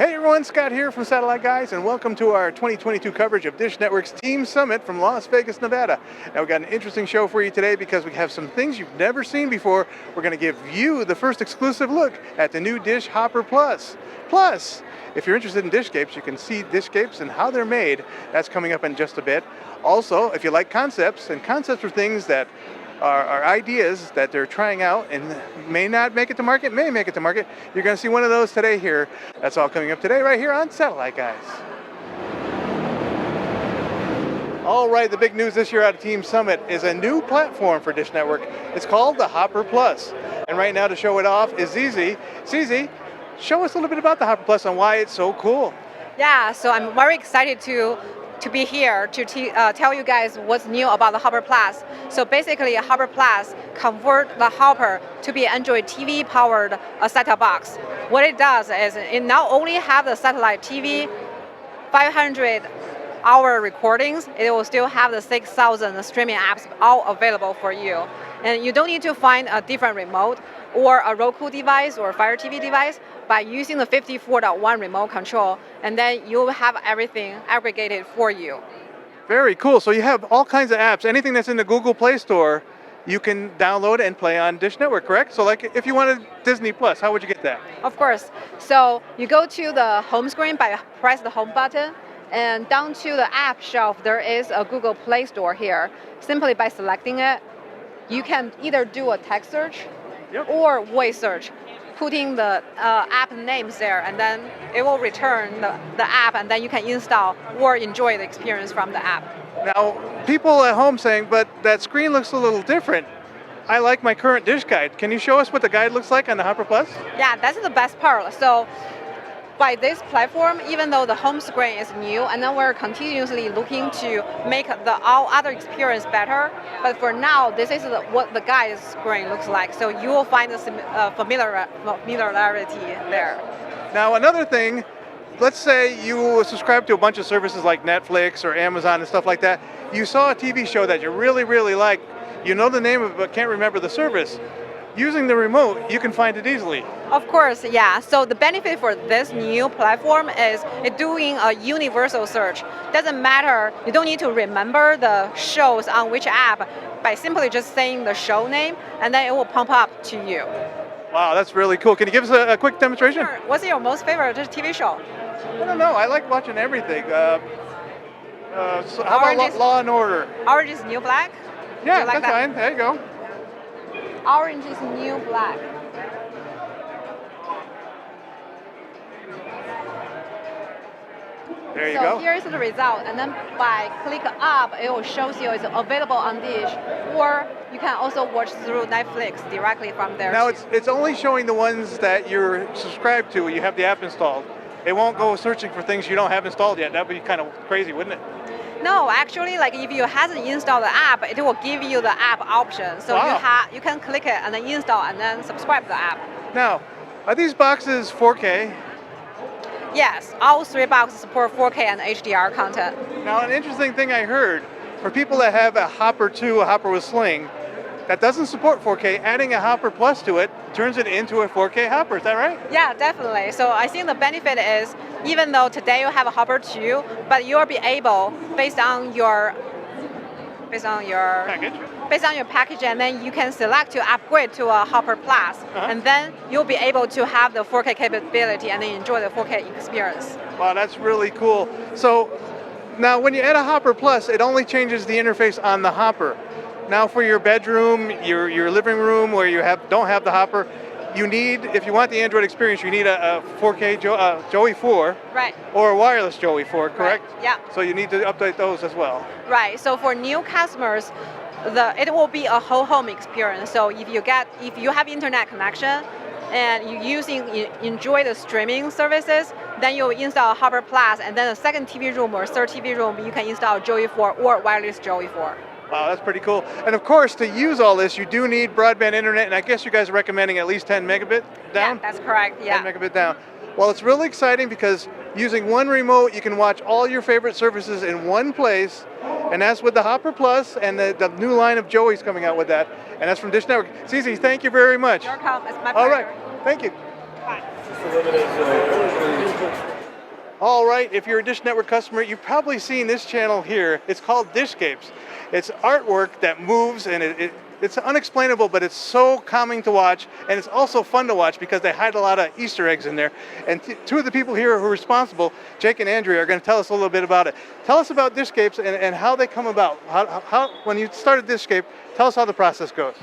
Hey everyone, Scott here from Satellite Guys, and welcome to our 2022 coverage of Dish Network's Team Summit from Las Vegas, Nevada. Now we've got an interesting show for you today because we have some things you've never seen before. We're going to give you the first exclusive look at the new Dish Hopper Plus. Plus, if you're interested in DISHscapes, you can see DISHscapes and how they're made. That's coming up in just a bit. Also, if you like concepts, and concepts are things that are ideas that they're trying out and may not make it to market, may make it to market. You're going to see one of those today here. That's all coming up today right here on Satellite Guys. All right, the big news this year out of Team Summit is a new platform for Dish Network. It's called the Hopper Plus. And right now to show it off is Zizi. Zizi, show us a little bit about the Hopper Plus and why it's so cool. Yeah, so I'm very excited to be here to tell you guys what's new about the Hopper Plus. So basically, Hopper Plus convert the Hopper to be Android TV powered set-top box. What it does is it not only have the satellite TV 500-hour recordings, it will still have the 6,000 streaming apps all available for you. And you don't need to find a different remote or a Roku device or Fire TV device by using the 54.1 remote control, and then you'll have everything aggregated for you. Very cool. So you have all kinds of apps. Anything that's in the Google Play Store, you can download and play on Dish Network, correct? So like if you wanted Disney Plus, how would you get that? Of course. So you go to the home screen by press the home button, and down to the app shelf, there is a Google Play Store here. Simply by selecting it, you can either do a text search or voice search, putting the app names there, and then it will return the app, and then you can install or enjoy the experience from the app. Now, people at home saying, but that screen looks a little different. I like my current Dish guide. Can you show us what the guide looks like on the Hopper Plus? Yeah, that's the best part. So by this platform, even though the home screen is new, and then we're continuously looking to make all other experience better, but for now, this is what the guide screen looks like. So you will find the familiarity there. Now, another thing, let's say you subscribe to a bunch of services like Netflix or Amazon and stuff like that. You saw a TV show that you really, really like. You know the name of it, but can't remember the service. Using the remote, you can find it easily. Of course, yeah. So the benefit for this new platform is it's doing a universal search. Doesn't matter, you don't need to remember the shows on which app by simply just saying the show name, and then it will pump up to you. Wow, that's really cool. Can you give us a quick demonstration? Sure. What's your most favorite TV show? I don't know. I like watching everything. So how about Law and Order? Orange is New Black? Yeah, that's fine. There you go. Orange is New Black. There you go. So here's the result, and then by click up, it will show you it's available on Dish, or you can also watch through Netflix directly from there. Now it's only showing the ones that you're subscribed to. You have the app installed. It won't go searching for things you don't have installed yet. That'd be kind of crazy, wouldn't it? No, actually, like if you hasn't installed the app, it will give you the app option. So you can click it and then install and then subscribe the app. Now, are these boxes 4K? Yes, all three boxes support 4K and HDR content. Now, an interesting thing I heard, for people that have a Hopper 2, a Hopper with Sling, that doesn't support 4K, adding a Hopper Plus to it turns it into a 4K Hopper, is that right? Yeah, definitely. So I think the benefit is, even though today you have a Hopper 2, but you'll be able, based on your package, and then you can select to upgrade to a Hopper Plus, and then you'll be able to have the 4K capability and then enjoy the 4K experience. Wow, that's really cool. So now when you add a Hopper Plus, it only changes the interface on the Hopper. Now for your bedroom, your living room where you don't have the Hopper, you need, if you want the Android experience, you need a 4K Joey 4, right, or a wireless Joey 4, correct? Right. Yeah. So you need to update those as well. Right. So for new customers, it will be a whole home experience. So if you have internet connection and you enjoy the streaming services, then you install Hopper Plus, and then a second TV room or third TV room, you can install Joey 4 or wireless Joey 4. Wow, that's pretty cool. And of course, to use all this, you do need broadband internet, and I guess you guys are recommending at least 10 megabit down? Yeah, that's correct, yeah. 10 megabit down. Well, it's really exciting because using one remote, you can watch all your favorite services in one place, and that's with the Hopper Plus and the new line of Joey's coming out with that, and that's from Dish Network. Zizi, thank you very much. You're welcome. It's my pleasure. All right, thank you. Bye. All right, if you're a Dish Network customer, you've probably seen this channel here. It's called DISHscapes. It's artwork that moves, and it's unexplainable, but it's so calming to watch, and it's also fun to watch because they hide a lot of Easter eggs in there. And two of the people here who are responsible, Jake and Andrea, are going to tell us a little bit about it. Tell us about DISHscapes and how they come about. How when you started DISHscape, tell us how the process goes.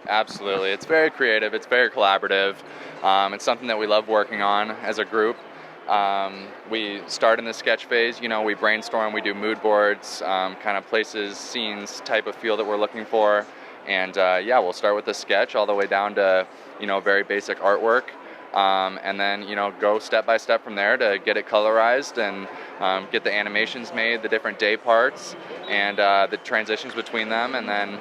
Absolutely. It's very creative. It's very collaborative. It's something that we love working on as a group. We start in the sketch phase, we brainstorm, we do mood boards, kind of places, scenes, type of feel that we're looking for. And we'll start with the sketch all the way down to, very basic artwork. And then, go step by step from there to get it colorized and get the animations made, the different day parts, and the transitions between them, and then,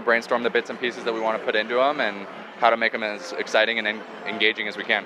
brainstorm the bits and pieces that we want to put into them and how to make them as exciting and engaging as we can.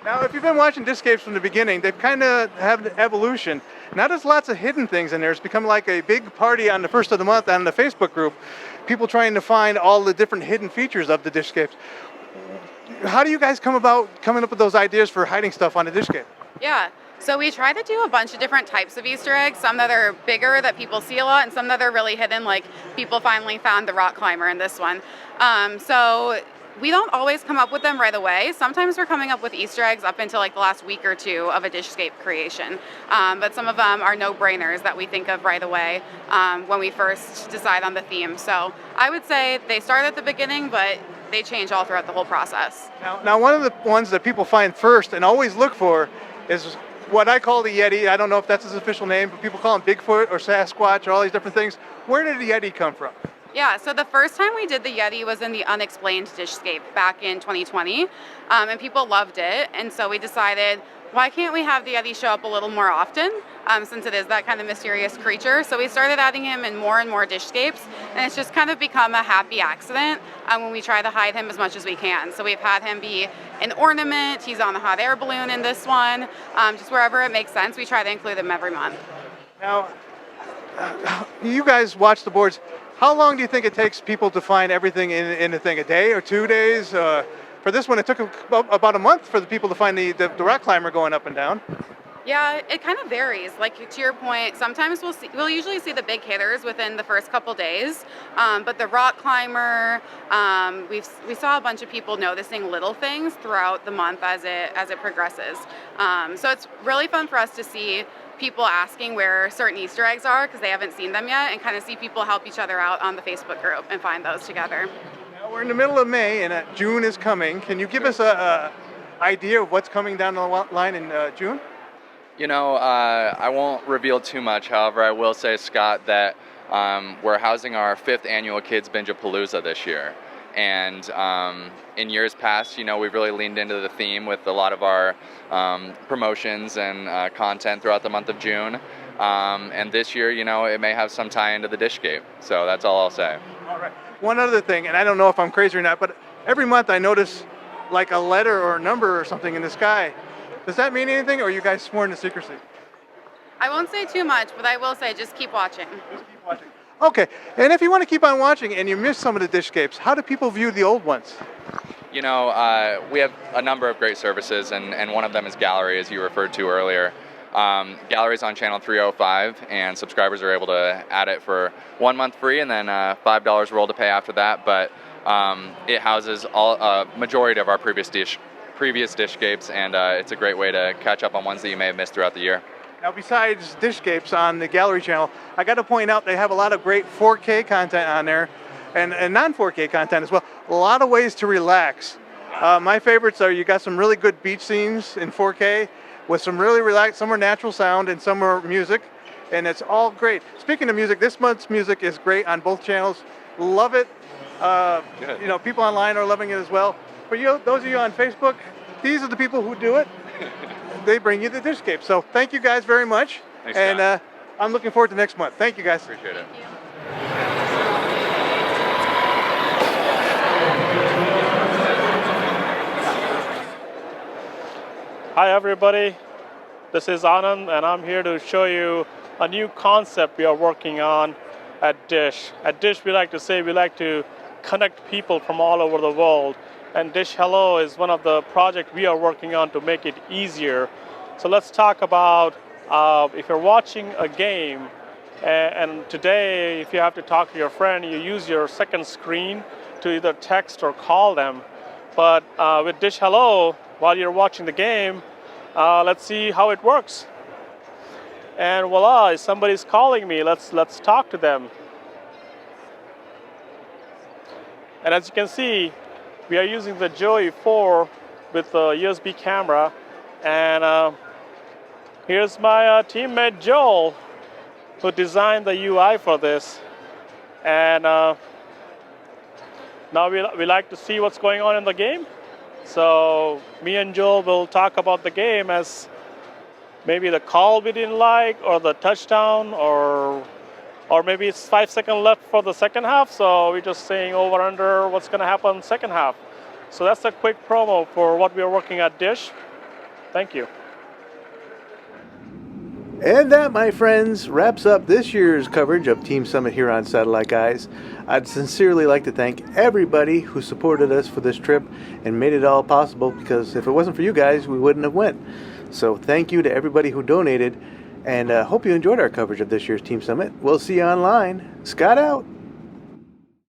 Now, if you've been watching DISHscapes from the beginning, they've kind of have the evolution. Now there's lots of hidden things in there. It's become like a big party on the first of the month on the Facebook group. People trying to find all the different hidden features of the DISHscapes. How do you guys come about coming up with those ideas for hiding stuff on the DISHscape? Yeah, so we try to do a bunch of different types of Easter eggs, some that are bigger that people see a lot, and some that are really hidden, like people finally found the rock climber in this one. So we don't always come up with them right away. Sometimes we're coming up with Easter eggs up until like the last week or two of a DISHscape creation. But some of them are no-brainers that we think of right away when we first decide on the theme. So I would say they start at the beginning, but they change all throughout the whole process. Now one of the ones that people find first and always look for is what I call the Yeti. I don't know if that's his official name, but people call him Bigfoot or Sasquatch or all these different things. Where did the Yeti come from? Yeah, so the first time we did the Yeti was in the Unexplained DISHscape back in 2020, and people loved it, and so we decided, why can't we have the Yeti show up a little more often, since it is that kind of mysterious creature? So we started adding him in more and more DISHscapes, and it's just kind of become a happy accident when we try to hide him as much as we can. So we've had him be an ornament, he's on the hot air balloon in this one, just wherever it makes sense, we try to include him every month. Now, you guys watch the boards. How long do you think it takes people to find everything in the thing? A day or 2 days? For this one, it took about a month for the people to find the rock climber going up and down. Yeah, it kind of varies. Like to your point, sometimes we'll usually see the big hitters within the first couple days, but the rock climber, we saw a bunch of people noticing little things throughout the month as it progresses. So it's really fun for us to see people asking where certain Easter eggs are because they haven't seen them yet, and kind of see people help each other out on the Facebook group and find those together. Now we're in the middle of May and June is coming. Can you give us a idea of what's coming down the line in June? I won't reveal too much. However, I will say, Scott, that we're housing our 5th annual Kids Binge-a-Palooza this year. And in years past, we've really leaned into the theme with a lot of our promotions and content throughout the month of June. And this year, it may have some tie into the DISHscape. So that's all I'll say. All right. One other thing, and I don't know if I'm crazy or not, but every month I notice like a letter or a number or something in the sky. Does that mean anything, or are you guys sworn to secrecy? I won't say too much, but I will say just keep watching. Just keep watching. Okay, and if you want to keep on watching and you miss some of the DISHscapes, how do people view the old ones? We have a number of great services, and one of them is Gallery, as you referred to earlier. Gallery's on channel 305, and subscribers are able to add it for 1 month free, and then $5 roll to pay after that. But it houses a majority of our previous DISHscapes, and it's a great way to catch up on ones that you may have missed throughout the year. Now, besides DISHscapes on the Gallery channel, I got to point out they have a lot of great 4K content on there, and non-4K content as well. A lot of ways to relax. My favorites are, you got some really good beach scenes in 4K with some really relaxed, some are natural sound and some are music, and it's all great. Speaking of music, this month's music is great on both channels. Love it. People online are loving it as well. For you, those of you on Facebook, these are the people who do it. They bring you the DISHscape. So thank you guys very much. Thanks, and I'm looking forward to next month. Thank you guys. Appreciate it. Thank you. Hi everybody, this is Anand, and I'm here to show you a new concept we are working on at Dish. At Dish, we like to say we like to connect people from all over the world, and Dish Hello is one of the projects we are working on to make it easier. So let's talk about if you're watching a game, and today if you have to talk to your friend, you use your second screen to either text or call them. But with Dish Hello, while you're watching the game, let's see how it works. And voila, somebody's calling me. Let's talk to them. And as you can see, we are using the Joey 4 with the USB camera. And here's my teammate Joel, who designed the UI for this. And now we like to see what's going on in the game. So me and Joel will talk about the game as maybe the call we didn't like, or the touchdown, or maybe it's 5 seconds left for the second half. So we're just saying over under what's going to happen in the second half. So that's a quick promo for what we are working at Dish. Thank you. And that, my friends, wraps up this year's coverage of Team Summit here on Satellite Guys. I'd sincerely like to thank everybody who supported us for this trip and made it all possible, because if it wasn't for you guys, we wouldn't have went. So thank you to everybody who donated, and hope you enjoyed our coverage of this year's Team Summit. We'll see you online. Scott out.